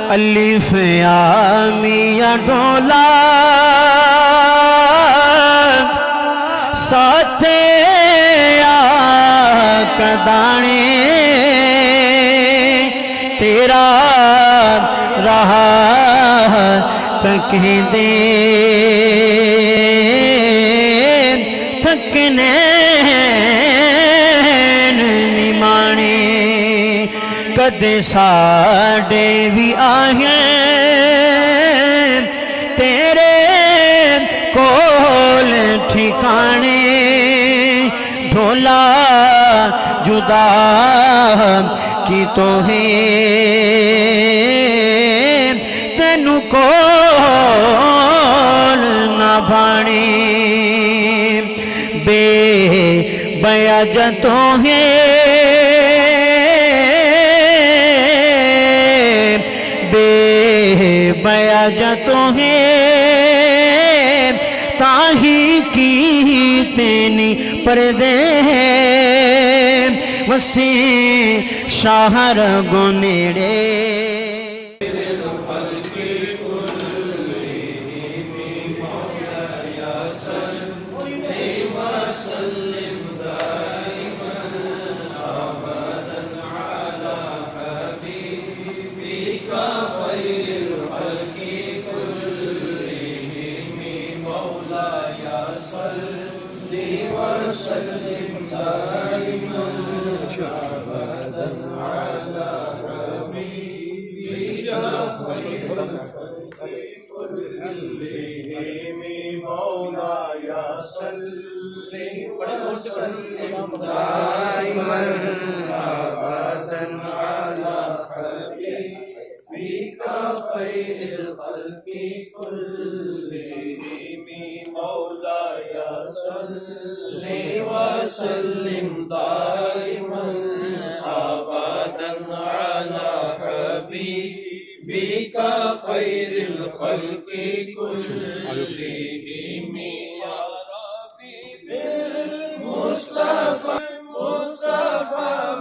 الف یا میاں ڈولا ساتھے کدانے تیرا رہا تکیں دے تھکنے نمانے کدے ساڑے بھی آہیں تیرے کول ٹھکانے ڈھولا جدا کی تو ہے تینو کول نہ بھانے بے بیا جتوں ہے بے بیا جتوں ہے تاہی کی تینی پردے وسیع شاہر گونیڑے وسلم دائما ابدا على حبيبك خير الخلق كلهم يا ربي بالمصطفى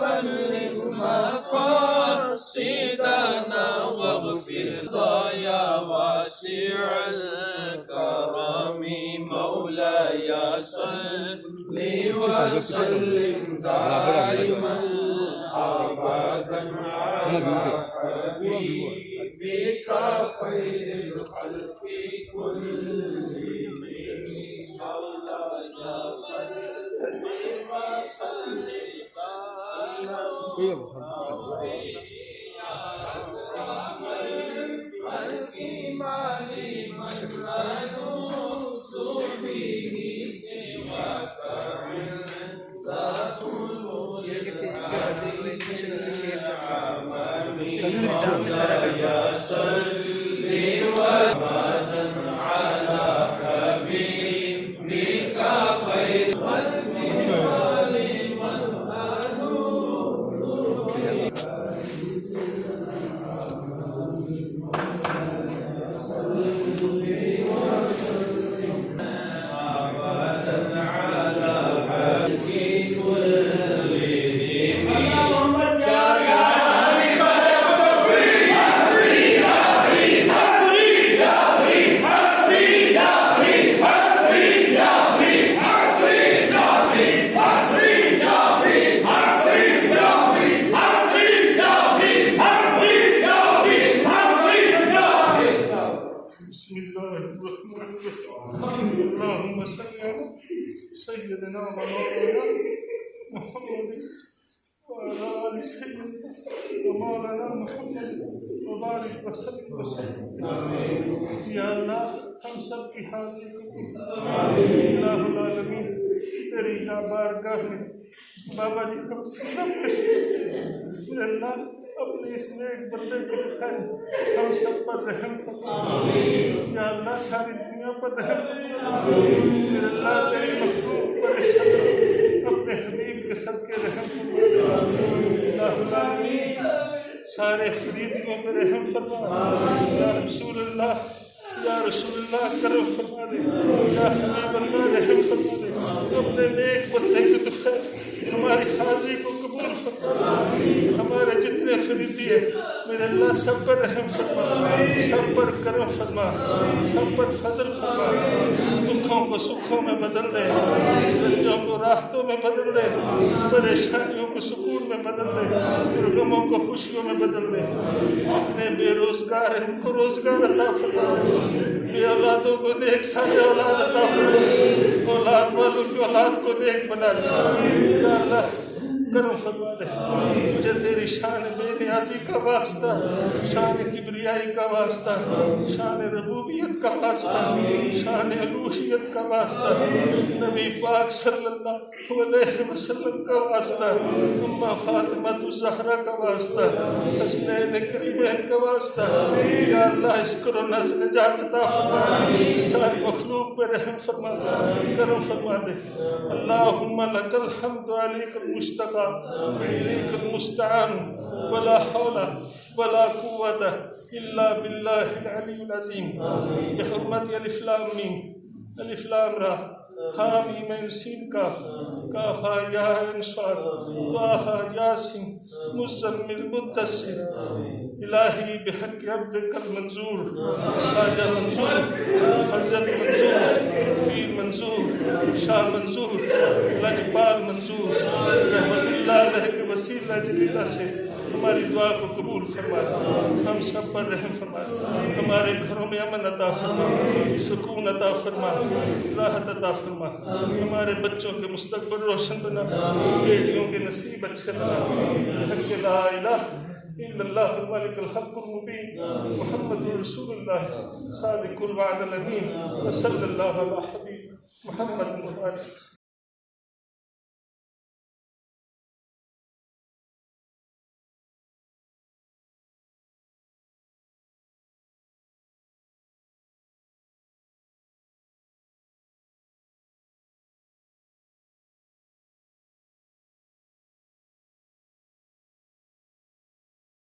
بلغ مقاصدنا واغفر يا واسع الكرم مولاي صل وسلم دائما ابدا على حبيبك خير الخلق كلهم مولاي صل وسلم اللهم صل على سيدنا مولانا محمد وعلى آل سيدنا ومولانا محمد وبارك وسلم آمين یا اللہ ہم سب کی حاضری کو الہ العالمین تیری بارگاہ میں بابا جی کا سلام یا اللہ اپنے اس نیک بندے کو دکھائے ہم سب پر رحم فرما یا اللہ ساری دنیا پر رحم فرما یا اللہ تیری مخلوق پر اپنے حبیب کے صدقے رحم فرما الہ العالمین سارے خریدوں پر رحم فرما یا رسول اللہ کرم فرما دے یا حبیب اللہ رحم فرما دے اپنے نیک بندے کو دکھائے ہماری حاضری کو قبول فرما فرما، ہمارے جتنے قریبی ہیں میرے اللہ سب پر رحم فرما، سب پر کرم فرما، سب پر فضل فرما، دکھوں کو سکھوں میں بدل دے، رنجوں کو راحتوں میں بدل دے، پریشانیوں کو سکون میں بدل دے، اور غموں کو خوشیوں میں بدل دے، جتنے بے روزگار ہیں ان کو روزگار عطا فرما، بے اولادوں کو نیک صالح اولاد عطا فرما، اولاد والوں کی اولاد کو نیک بنا دے، یا اللہ کرم فرما دے، مجھے تیری شان بے نیازی کا واسطہ، شان کبریائی کا واسطہ، شان ربوبیت کا واسطہ، شان الوہیت کا واسطہ، نبی پاک صلی اللہ علیہ وسلم کا واسطہ، اماں فاطمہ الزہرا کا واسطہ، حسنین کریمین کا واسطہ، یا اللہ اس کرونا سے نجات عطا فرما، ساری مخلوق پہ رحم فرما دے، کرم فرما دے، اللہم لک الحمد علیک المشتقى وإليك المستعان ولا حول ولا قوة إلا بالله العلي العظيم بحرمة ألف لام ميم ألف لام را حامیم سین کاف یا عین صاد طه یاسین مزمل مدثر الہی بحق عبدک المنظور خواجہ منظور حضرت منظور پیر منظور شاہ منظور لجپال منظور رحمت اللہ علیہ کے وسیلہ جلیلہ سے ہماری دعا کو قبول فرما، ہم سب پر رحم فرما، ہمارے گھروں میں امن عطا فرما، سکون عطا فرما، راحت عطا فرما، ہمارے بچوں کے مستقبل روشن بنا، بیٹیوں کے نصیب اچھے بنا، حق لا الہ الا اللہ الملک الحق المبین محمد رسول اللہ صادق الوعد الامین وصلی اللہ علی حبیب محمد